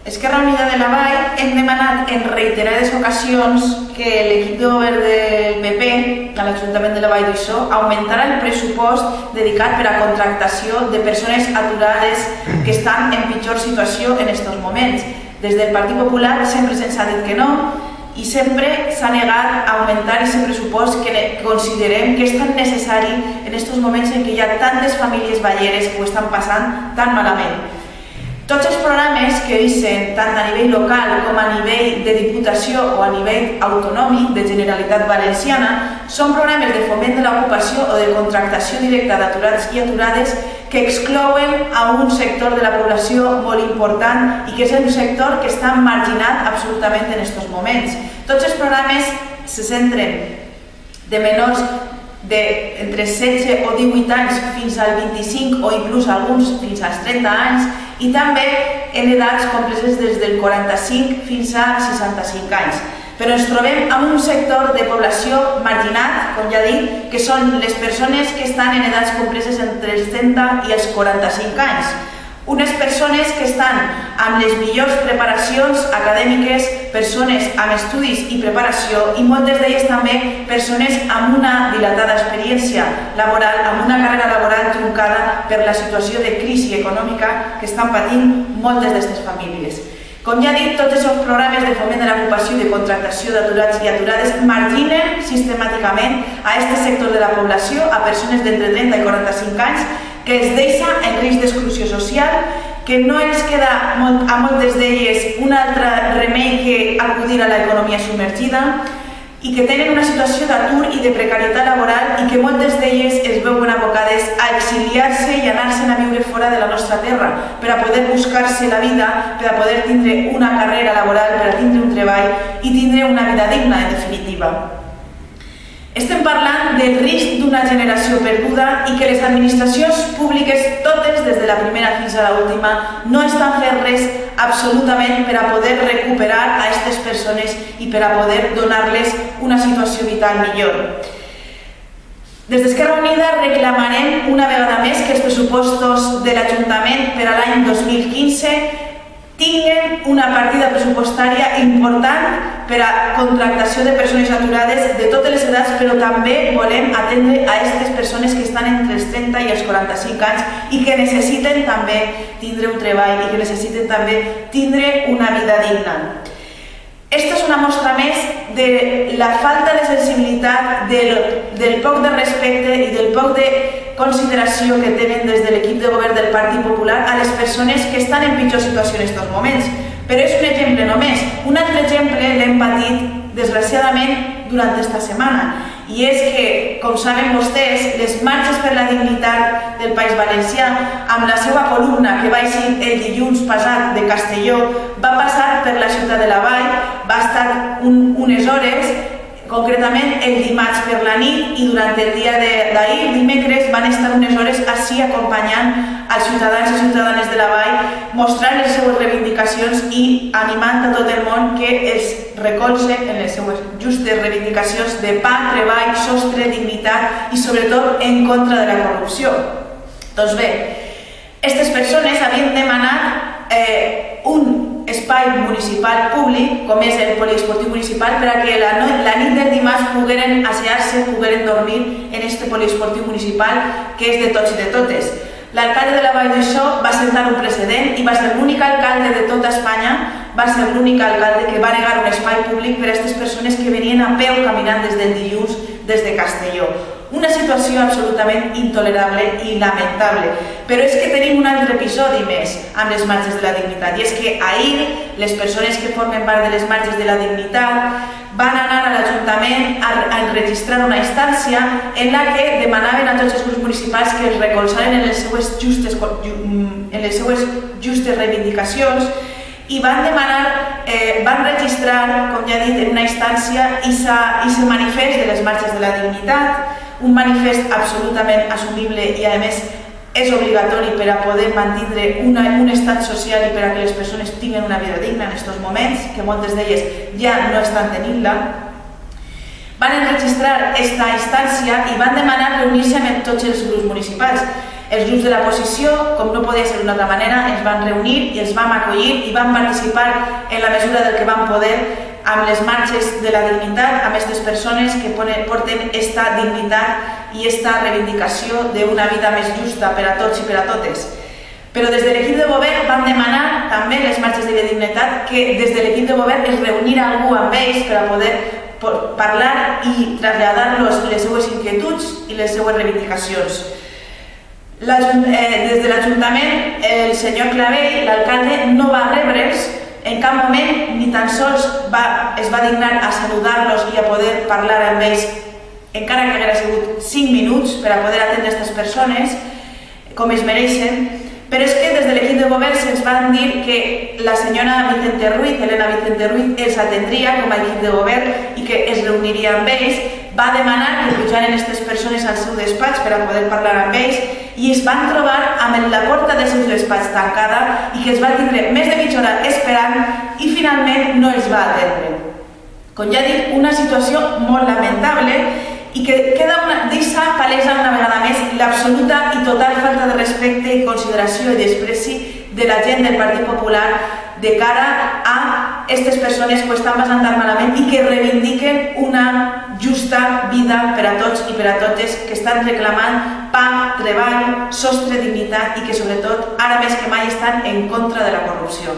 Esquerra Unida de la Vall hem demanat en reiterades ocasions que l'equip de govern del PP a l'Ajuntament de la Vall d'Uixó augmentarà el pressupost dedicat per a contractació de persones aturades que estan en pitjor situació en aquests moments. Des del Partit Popular sempre se'ns ha dit que no i sempre s'ha negat a augmentar aquest pressupost que considerem que és tan necessari en aquests moments en què hi ha tantes famílies valleres que ho estan passant tan malament. Tots els programes que deixen, tant a nivell local com a nivell de diputació o a nivell autonòmic de Generalitat Valenciana, són programes de foment de l'ocupació o de contractació directa d'aturats i aturades que exclouen a un sector de la població molt important i que és un sector que està marginat absolutament en aquests moments. Tots els programes se centren de menors d'entre 16 o 18 anys fins al 25 o inclús alguns fins als 30 anys i també en edats compreses des del 45 fins a 65 anys. Però ens trobem amb un sector de població marginat, com ja dic, que són les persones que estan en edats compreses entre els 30 i els 45 anys. Unes persones que estan amb les millors preparacions acadèmiques, persones amb estudis i preparació i moltes d'elles també persones amb una dilatada experiència laboral, amb una carrera laboral truncada per la situació de crisi econòmica que estan patint moltes d'aquestes famílies. Com ja dic, tots els programes de foment de l'ocupació i de contractació d'aturats i aturades marginen sistemàticament a aquest sector de la població, a persones d'entre 30 i 45 anys, que es deixa en risc d'exclusió social, que no ens queda a moltes d'elles un altre remei que acudir a l'economia submergida i que tenen una situació d'atur i de precarietat laboral i que moltes d'elles es veuen abocades a exiliar-se i anar-se'n a viure fora de la nostra terra per a poder buscar-se la vida, per a poder tindre una carrera laboral, per a tindre un treball i tindre una vida digna, en definitiva. Estem parlant del risc d'una generació perduda i que les administracions públiques, totes, des de la primera fins a l'última, no estan fent res absolutament per a poder recuperar a aquestes persones i per a poder donar-les una situació vital millor. Des d'Esquerra Unida reclamarem una vegada més que els pressupostos de l'Ajuntament per a l'any 2015 tinguen una partida pressupostària important per a contractació de persones aturades de totes les edats, però també volem atendre a aquestes persones que estan entre els 30 i els 45 anys i que necessiten també tindre un treball i que necessiten també tindre una vida digna. Esta és una mostra més de la falta de sensibilitat, del poc de respecte i del poc de consideració que tenen des de l'equip de govern del Partit Popular a les persones que estan en pitjor situació en aquests moments. Però és un exemple només. Un altre exemple l'hem patit, desgraciadament, durant aquesta setmana. I és que, com saben vostès, les marxes per la dignitat del País Valencià, amb la seva columna que va eixir el dilluns passat de Castelló, va passar per la ciutat de la Vall, va estar unes hores, concretament el dimarts per la nit i durant el dia d'ahir, dimecres, van estar unes hores així acompanyant als ciutadans i ciutadanes de la Vall, mostrant les seues reivindicacions i animant a tot el món que els recolze en les seues justes reivindicacions de pa, treball, sostre, dignitat i sobretot en contra de la corrupció. Doncs bé, aquestes persones havien demanat un espai municipal públic, com és el poliesportiu municipal, per a que la nit del dimarts pogueren assejar-se, pogueren dormir en aquest poliesportiu municipal que és de tots i de totes. L'alcalde de la Vall d'Uixó va sentar un precedent i va ser l'únic alcalde de tota Espanya, va ser l'únic alcalde que va negar un espai públic per a aquestes persones que venien a peu caminant des del dilluns des de Castelló. Una situació absolutament intolerable i lamentable. Però és que tenim un altre episodi més amb les marxes de la dignitat, i és que ahir les persones que formen part de les marxes de la dignitat van anar a l'Ajuntament a enregistrar una instància en la que demanaven a tots els grups municipals que es recolzaren en les seues justes reivindicacions i van registrar, com ja he dit, en una instància aquest manifest de les marxes de la dignitat, un manifest absolutament assumible i a més és obligatori per a poder mantenir un estat social i per a que les persones tinguin una vida digna en aquests moments, que moltes d'elles ja no estan tenint-la. Van enregistrar aquesta instància i van demanar reunir-se amb tots els grups municipals. Els grups de la posició, com no podia ser d'una altra manera, ens van reunir i ens vam acollir i vam participar en la mesura del que vam poder amb les marxes de la dignitat, amb aquestes persones que porten esta dignitat i esta reivindicació d'una vida més justa per a tots i per a totes. Però des de l'equip de govern vam demanar també les marxes de la dignitat que des de l'equip de govern es reunirà algú amb ells per a poder parlar i traslladar-los les seues inquietuds i les seues reivindicacions. Des de l'Ajuntament, el senyor Clavell, l'alcalde, no va rebre'ls en cap moment, ni tan sols es va dignar a saludar-los i a poder parlar amb ells, encara que haguera sigut 5 minuts per a poder atendre aquestes persones com es mereixen. Però és que des de l'equip de govern se'ns van dir que la senyora Vicente Ruiz, Elena Vicente Ruiz, els atendria com a equip de govern i que es reuniria amb ells. Va demanar que pujaren aquestes persones al seu despatx per a poder parlar amb ells i es van trobar amb la porta del seu despatx tancada i que es va tindre més de mitja hora esperant i finalment no els va atendre. Com ja dic, una situació molt lamentable i que deixa palesa una vegada més l'absoluta i total falta de respecte i consideració i despreci de la gent del Partit Popular de cara a aquestes persones que estan passant tan malament i que reivindiquen una justa vida per a tots i per a totes, que estan reclamant pa, treball, sostre, dignitat i que sobretot ara més que mai estan en contra de la corrupció.